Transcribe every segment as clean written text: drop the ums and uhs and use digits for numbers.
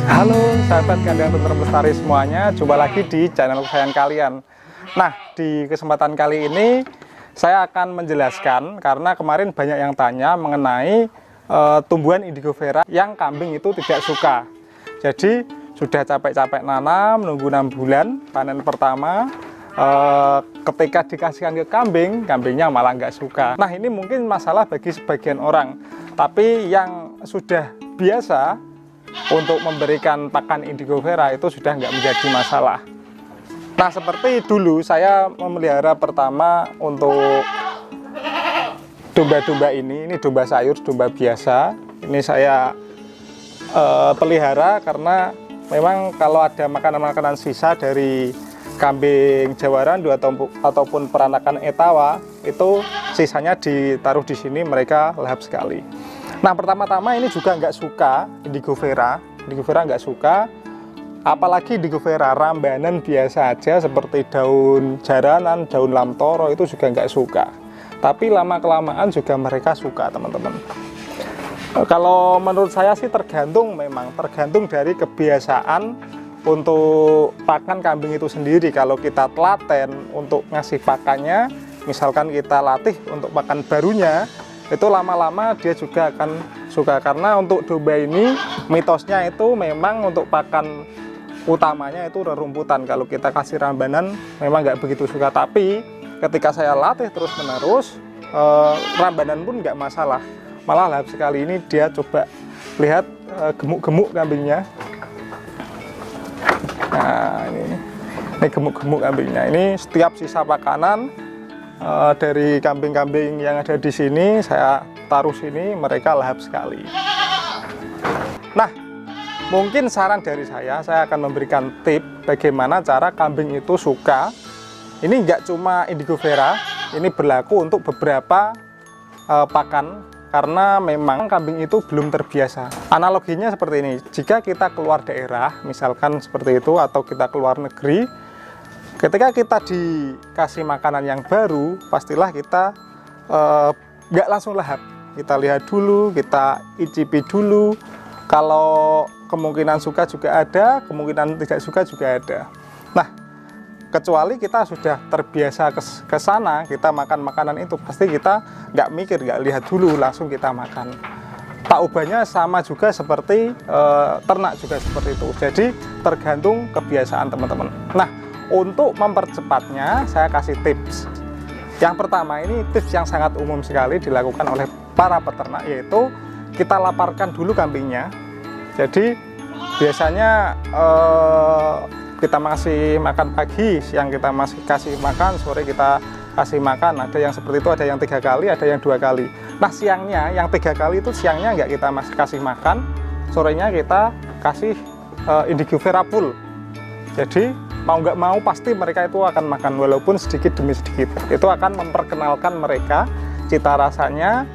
Halo sahabat kandang tentrem lestari semuanya, jumpa lagi di channel kesayangan kalian. Nah, di kesempatan kali ini saya akan menjelaskan karena kemarin banyak yang tanya mengenai tumbuhan indigo vera yang kambing itu tidak suka. Jadi sudah capek-capek nanam, nunggu 6 bulan panen pertama, ketika dikasihkan ke kambing, kambingnya malah nggak suka. Nah, ini mungkin masalah bagi sebagian orang, tapi yang sudah biasa untuk memberikan pakan indigo vera itu sudah nggak menjadi masalah. Nah, seperti dulu saya memelihara pertama untuk domba-domba ini domba sayur, domba biasa. Ini saya pelihara karena memang kalau ada makanan-makanan sisa dari kambing Jawa Randu ataupun peranakan Etawa, itu sisanya ditaruh di sini, mereka lahap sekali. Nah, pertama-tama ini juga nggak suka indigo vera nggak suka, apalagi indigo vera rambanan biasa aja seperti daun jaranan, daun lamtoro itu juga nggak suka. Tapi lama-kelamaan juga mereka suka, teman-teman. Kalau menurut saya sih tergantung dari kebiasaan untuk pakan kambing itu sendiri. Kalau kita telaten untuk ngasih pakannya, misalkan kita latih untuk pakan barunya, itu lama-lama dia juga akan suka. Karena untuk domba ini mitosnya itu memang untuk pakan utamanya itu rerumputan. Kalau kita kasih rambanan memang nggak begitu suka, tapi ketika saya latih terus menerus, rambanan pun nggak masalah, malah lahap sekali. Ini dia, coba lihat gemuk-gemuk kambingnya. Nah, ini gemuk-gemuk kambingnya. Ini setiap sisa makanan dari kambing-kambing yang ada di sini saya taruh sini, mereka lahap sekali. Nah, mungkin saran dari saya akan memberikan tip bagaimana cara kambing itu suka. Ini nggak cuma indigo vera, ini berlaku untuk beberapa pakan, karena memang kambing itu belum terbiasa. Analoginya seperti ini, jika kita keluar daerah misalkan seperti itu, atau kita keluar negeri, ketika kita dikasih makanan yang baru, pastilah kita nggak langsung lahap. Kita lihat dulu, kita icipi dulu. Kalau kemungkinan suka juga ada, kemungkinan tidak suka juga ada. Nah, kecuali kita sudah terbiasa ke sana, kita makan makanan itu, pasti kita nggak mikir, nggak lihat dulu, langsung kita makan. Tak ubahnya sama juga seperti ternak juga seperti itu. Jadi tergantung kebiasaan teman-teman. Nah, untuk mempercepatnya saya kasih tips. Yang pertama, ini tips yang sangat umum sekali dilakukan oleh para peternak, yaitu kita laparkan dulu kambingnya. Jadi biasanya kita masih makan pagi, siang kita masih kasih makan, sore kita kasih makan. Ada yang seperti itu, ada yang 3 kali, ada yang 2 kali. Nah, siangnya yang 3 kali itu, siangnya nggak kita masih kasih makan, sorenya kita kasih indigo vera full. Jadi mau nggak mau pasti mereka itu akan makan, walaupun sedikit demi sedikit. Itu akan memperkenalkan mereka cita rasanya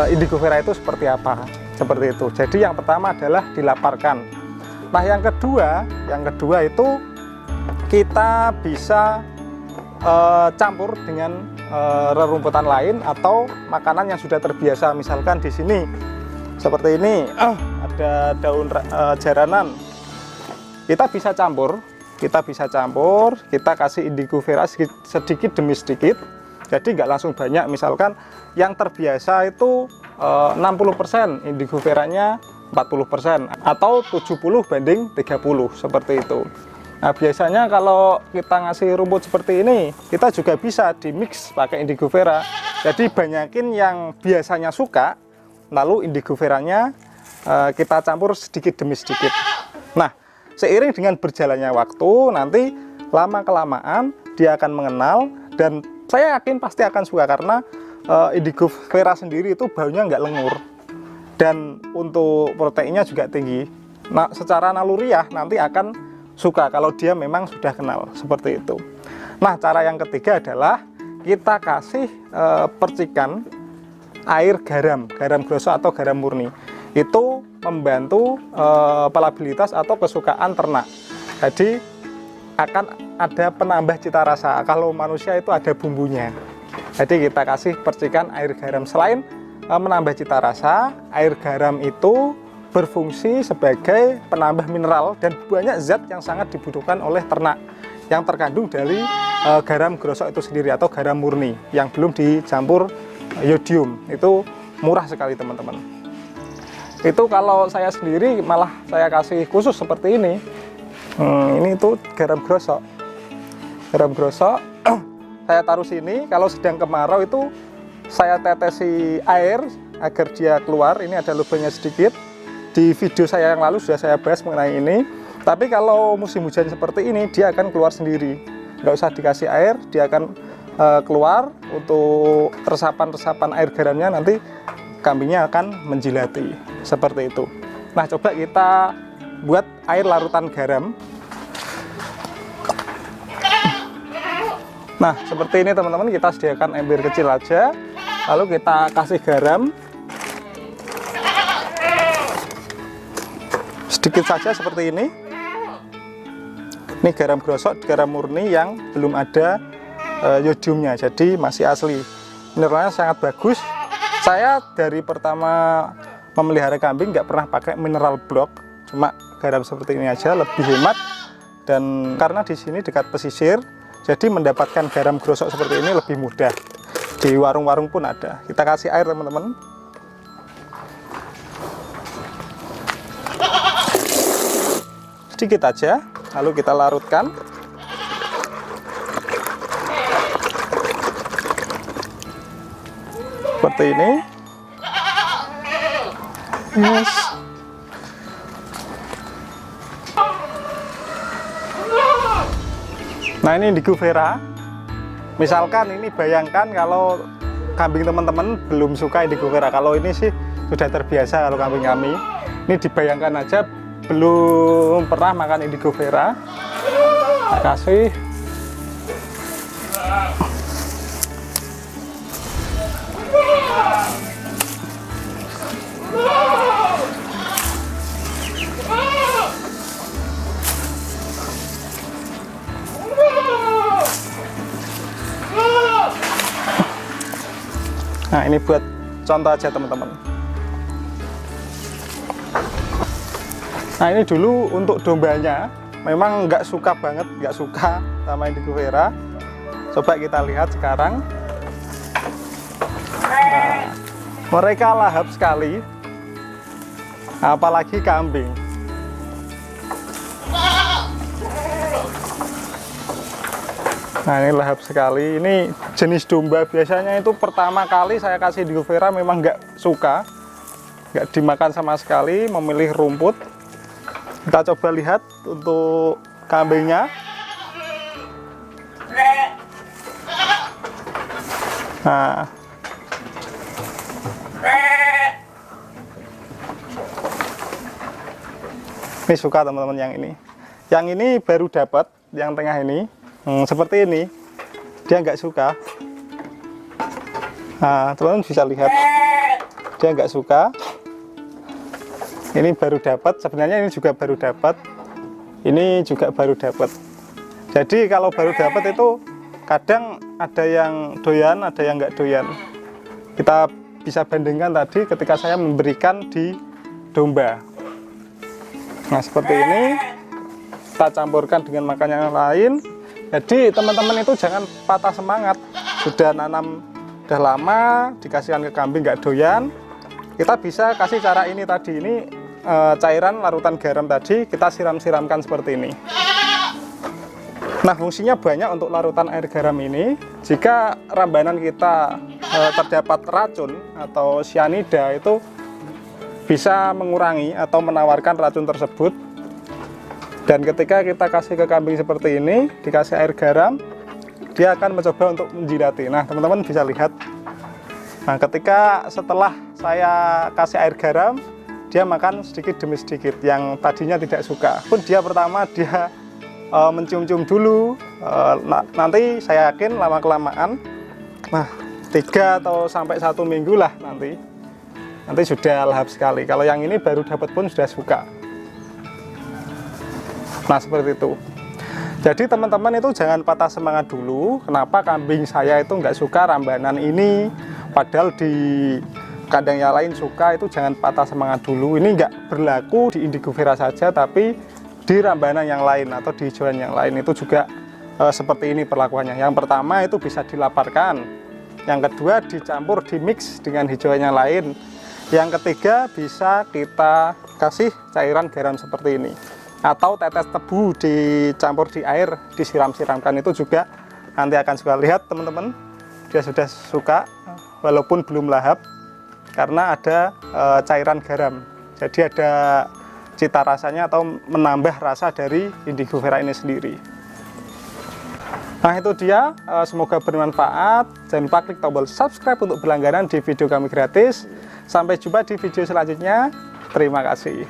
indigo vera itu seperti apa, seperti itu. Jadi yang pertama adalah dilaparkan. Nah, yang kedua itu kita bisa campur dengan rerumputan lain atau makanan yang sudah terbiasa. Misalkan di sini seperti ini, ada daun jaranan, kita bisa campur, kita kasih indigo vera sedikit demi sedikit. Jadi nggak langsung banyak. Misalkan yang terbiasa itu 60% indigo veranya 40%, atau 70 banding 30, seperti itu. Nah, biasanya kalau kita ngasih rumput seperti ini, kita juga bisa di mix pakai indigo vera. Jadi banyakin yang biasanya suka, lalu indigo veranya kita campur sedikit demi sedikit. Nah, seiring dengan berjalannya waktu, nanti lama-kelamaan dia akan mengenal, dan saya yakin pasti akan suka, karena indigo vera sendiri itu baunya nggak lengur, dan untuk proteinnya juga tinggi. Nah, secara naluriah nanti akan suka kalau dia memang sudah kenal, seperti itu. Nah, cara yang ketiga adalah kita kasih percikan air garam grosok atau garam murni. Itu membantu pelabilitas atau kesukaan ternak. Jadi akan ada penambah cita rasa. Kalau manusia itu ada bumbunya. Jadi kita kasih percikan air garam. Selain menambah cita rasa, air garam itu berfungsi sebagai penambah mineral dan banyak zat yang sangat dibutuhkan oleh ternak yang terkandung dari garam grosok itu sendiri atau garam murni yang belum dicampur yodium. Itu murah sekali teman-teman. Itu kalau saya sendiri malah saya kasih khusus seperti ini. Ini itu garam grosok. Garam grosok saya taruh sini. Kalau sedang kemarau itu saya tetesi air agar dia keluar. Ini ada lubangnya sedikit. Di video saya yang lalu sudah saya bahas mengenai ini. Tapi kalau musim hujan seperti ini, dia akan keluar sendiri. Nggak usah dikasih air, dia akan keluar. Untuk resapan-resapan air garamnya nanti kambingnya akan menjilati. Seperti itu. Nah, coba kita buat air larutan garam. Nah, seperti ini teman-teman, kita sediakan ember kecil aja. Lalu kita kasih garam. Sedikit saja seperti ini. Ini garam grosok, garam murni yang belum ada yodiumnya, jadi masih asli. Mineralnya sangat bagus. Saya dari pertama memelihara kambing nggak pernah pakai mineral block, cuma garam seperti ini aja, lebih hemat. Dan karena di sini dekat pesisir, jadi mendapatkan garam grosok seperti ini lebih mudah. Di warung-warung pun ada. Kita kasih air teman-teman. Sedikit aja, lalu kita larutkan. Seperti ini. Yes. Nah, ini indigo vera. Misalkan ini bayangkan kalau kambing teman-teman belum suka indigo vera. Kalau ini sih sudah terbiasa kalau kambing kami. Ini dibayangkan aja belum pernah makan indigo vera. Saya kasih. Nah, ini buat contoh aja teman-teman. Nah, ini dulu untuk dombanya, memang nggak suka banget, nggak suka sama indigo vera. Coba kita lihat sekarang. Nah, mereka lahap sekali, apalagi kambing. Nah, ini lahap sekali. Ini jenis domba biasanya itu pertama kali saya kasih indigo vera memang nggak suka, nggak dimakan sama sekali, memilih rumput. Kita coba lihat untuk kambingnya. Nah, ini suka teman-teman yang ini. Yang ini baru dapat, yang tengah ini. Seperti ini, dia nggak suka. Nah, teman-teman bisa lihat, dia nggak suka. Ini baru dapat, sebenarnya ini juga baru dapat. Ini juga baru dapat. Jadi kalau baru dapat itu kadang ada yang doyan, ada yang nggak doyan. Kita bisa bandingkan tadi ketika saya memberikan di domba. Nah, seperti ini, kita campurkan dengan makanan yang lain. Jadi teman-teman itu jangan patah semangat. Sudah nanam udah lama, dikasihkan ke kambing nggak doyan. Kita bisa kasih cara ini tadi. Ini cairan larutan garam tadi kita siram-siramkan seperti ini. Nah, fungsinya banyak untuk larutan air garam ini. Jika rambanan kita terdapat racun atau cyanida, itu bisa mengurangi atau menawarkan racun tersebut. Dan ketika kita kasih ke kambing seperti ini, dikasih air garam, dia akan mencoba untuk menjilati. Nah, teman-teman bisa lihat. Nah, ketika setelah saya kasih air garam, dia makan sedikit demi sedikit. Yang tadinya tidak suka. Pun dia pertama dia mencium-cium dulu. Nanti saya yakin lama-kelamaan, nah 3 atau sampai 1 minggu lah nanti sudah lahap sekali. Kalau yang ini baru dapat pun sudah suka. Nah, seperti itu. Jadi teman-teman itu jangan patah semangat dulu. Kenapa kambing saya itu nggak suka rambanan ini, padahal di kandang yang lain suka, itu jangan patah semangat dulu. Ini nggak berlaku di Indigo Vera saja, tapi di Rambana yang lain atau di hijauan yang lain itu juga seperti ini perlakuannya. Yang pertama itu bisa dilaparkan, yang kedua dicampur, dimix dengan hijauan yang lain, yang ketiga bisa kita kasih cairan garam seperti ini, atau tetes tebu dicampur di air, disiram-siramkan, itu juga nanti akan suka. Lihat teman-teman, dia sudah suka walaupun belum lahap karena ada cairan garam, jadi ada cita rasanya atau menambah rasa dari Indigo Vera ini sendiri. Nah itu dia, semoga bermanfaat. Jangan lupa klik tombol subscribe untuk berlangganan di video kami gratis. Sampai jumpa di video selanjutnya. Terima kasih.